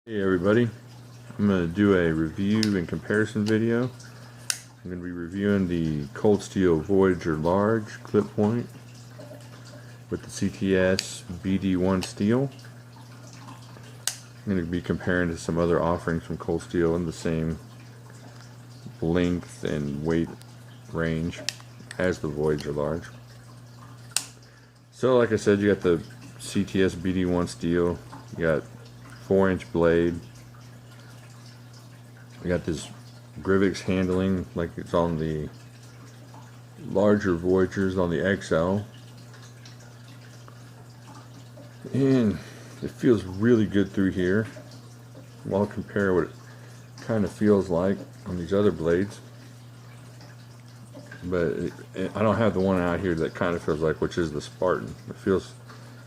Hey everybody, I'm going to do a review and comparison video. I'm going to be reviewing the Cold Steel Voyager large clip point with the CTS BD1 steel. I'm going to be comparing to some other offerings from Cold Steel in the same length and weight range as the Voyager large. So like I said, you got the CTS BD1 steel, you got 4-inch blade. We got this Grivix handling like it's on the larger Voyagers on the XL, and it feels really good through here. I'll compare what it kind of feels like on these other blades, but I don't have the one out here that kind of feels like, which is the Spartan. It feels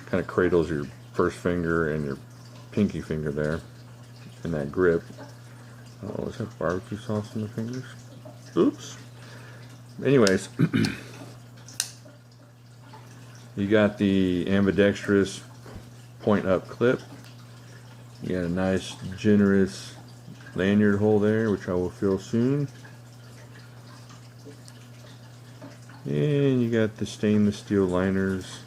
kind of cradles your first finger and your pinky finger there in that grip. Oh, is that barbecue sauce in the fingers? Oops. Anyways, you got the ambidextrous point up clip. You got a nice generous lanyard hole there, which I will fill soon. And you got the stainless steel liners.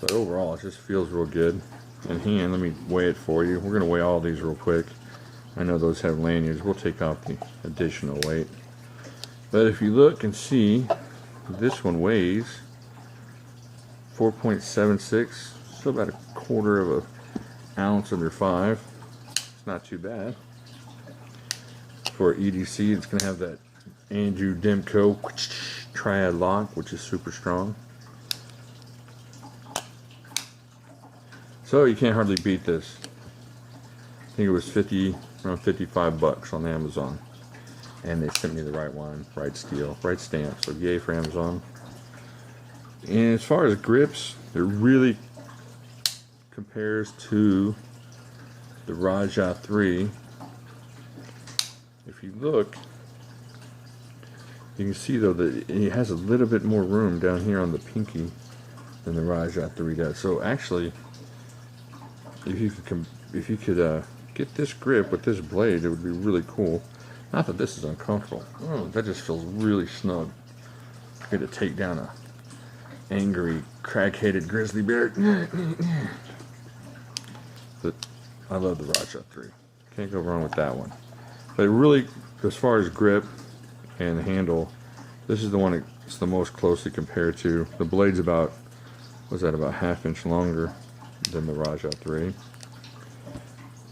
But overall, it just feels real good. In hand, let me weigh it for you. We're going to weigh all these real quick. I know those have lanyards. We'll take off the additional weight. But if you look and see, this one weighs 4.76, so about a quarter of an ounce under 5. It's not too bad. For EDC, it's going to have that Andrew Demko triad lock, which is super strong. So you can't hardly beat this. I think it was around 55 bucks on Amazon, and they sent me the right one, right steel, right stamp. So yay for Amazon. And as far as grips, it really compares to the Rajah 3. If you look, you can see though that it has a little bit more room down here on the pinky than the Rajah 3 does. So actually, if you could get this grip with this blade, it would be really cool. Not that this is uncomfortable. Oh, that just feels really snug. Get to take down a angry, crack-headed grizzly bear. But I love the Rajah 3. Can't go wrong with that one. But really, as far as grip and handle, this is the one it's the most closely compared to. The blade's about, what's that, about ½ inch longer than the Rajah 3.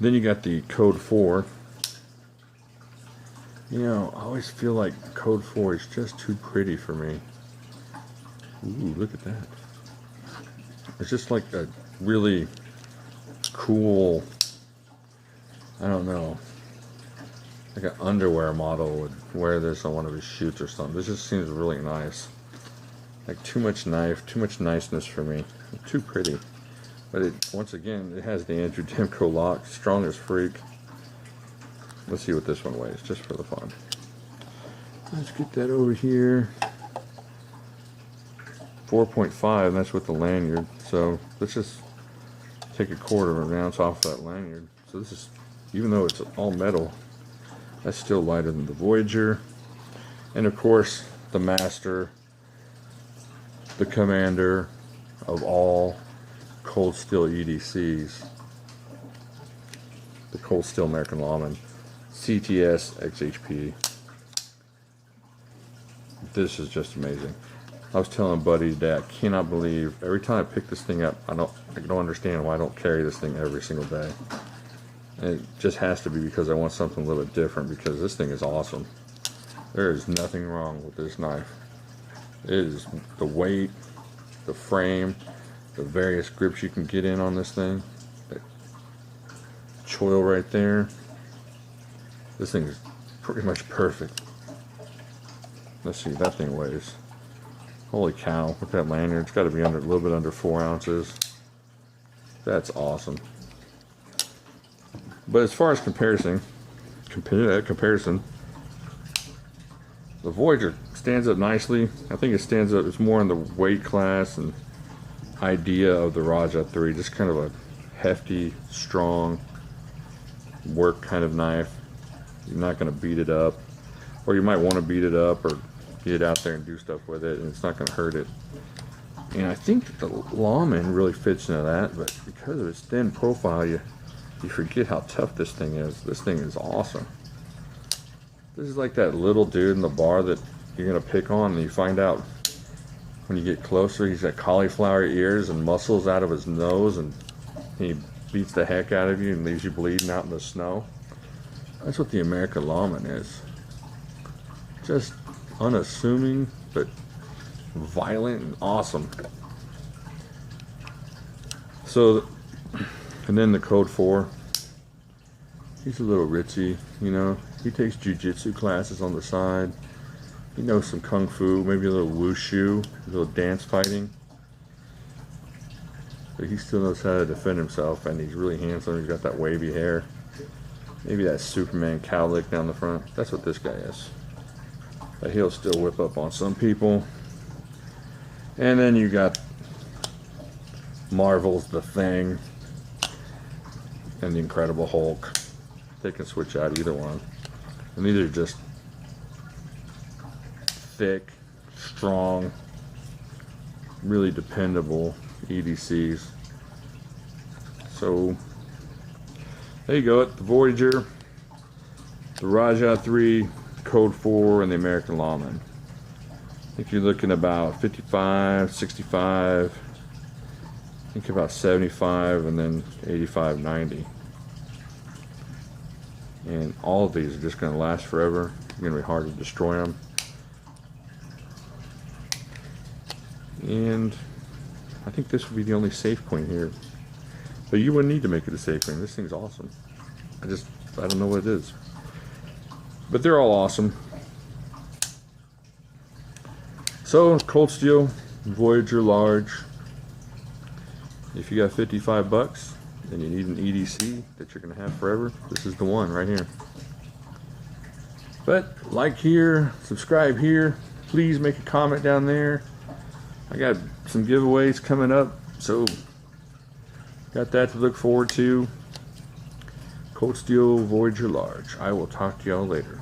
Then you got the Code 4. You know, I always feel like Code 4 is just too pretty for me. Ooh, look at that. It's just like a really cool, I don't know, like an underwear model would wear this on one of his shoots or something. This just seems really nice. Like too much knife, too much niceness for me. Too pretty. But it, once again, it has the Andrew Demko lock, strong as freak. Let's see what this one weighs, just for the fun. Let's get that over here. 4.5, and that's with the lanyard. So let's just take a quarter of an ounce off that lanyard. So this is, even though it's all metal, that's still lighter than the Voyager. And of course, the master, the commander of all Cold Steel EDCs, the Cold Steel American Lawman, CTS XHP. This is just amazing. I was telling Buddy that I cannot believe every time I pick this thing up, I don't understand why I don't carry this thing every single day. And it just has to be because I want something a little bit different, because this thing is awesome. There is nothing wrong with this knife. It is the weight, the frame, the various grips you can get in on this thing. That choil right there. This thing is pretty much perfect. Let's see, that thing weighs. Holy cow, with that lanyard, it's got to be under a little bit under 4 ounces. That's awesome. But as far as comparison, the Voyager stands up nicely. I think it stands up, it's more in the weight class and idea of the Rajah 3, just kind of a hefty, strong, work kind of knife. You're not going to beat it up, or you might want to beat it up or get it out there and do stuff with it, and it's not going to hurt it. And I think the Lawman really fits into that, but because of its thin profile, you forget how tough this thing is. This thing is awesome. This is like that little dude in the bar that you're going to pick on, and you find out when you get closer, he's got cauliflower ears and muscles out of his nose, and he beats the heck out of you and leaves you bleeding out in the snow. That's what the American Lawman is. Just unassuming, but violent and awesome. So, and then the Code 4. He's a little ritzy, you know. He takes jiu-jitsu classes on the side. He knows some kung fu, maybe a little wushu, a little dance fighting. But he still knows how to defend himself, and he's really handsome. He's got that wavy hair. Maybe that Superman cowlick down the front. That's what this guy is. But he'll still whip up on some people. And then you got Marvel's The Thing and the Incredible Hulk. They can switch out either one. And these are just thick, strong, really dependable EDCs. So there you go, the Voyager, the Rajah 3, Code 4, and the American Lawman. I think you're looking about 55, 65, I think about 75, and then 85, 90. And all of these are just going to last forever. It's going to be hard to destroy them. And I think this would be the only safe point here. But you wouldn't need to make it a safe point. This thing's awesome. I don't know what it is. But they're all awesome. So, Cold Steel, Voyager Large. If you got 55 bucks and you need an EDC that you're going to have forever, this is the one right here. But like here, subscribe here. Please make a comment down there. I got some giveaways coming up, so got that to look forward to. Cold Steel Voyager Large. I will talk to y'all later.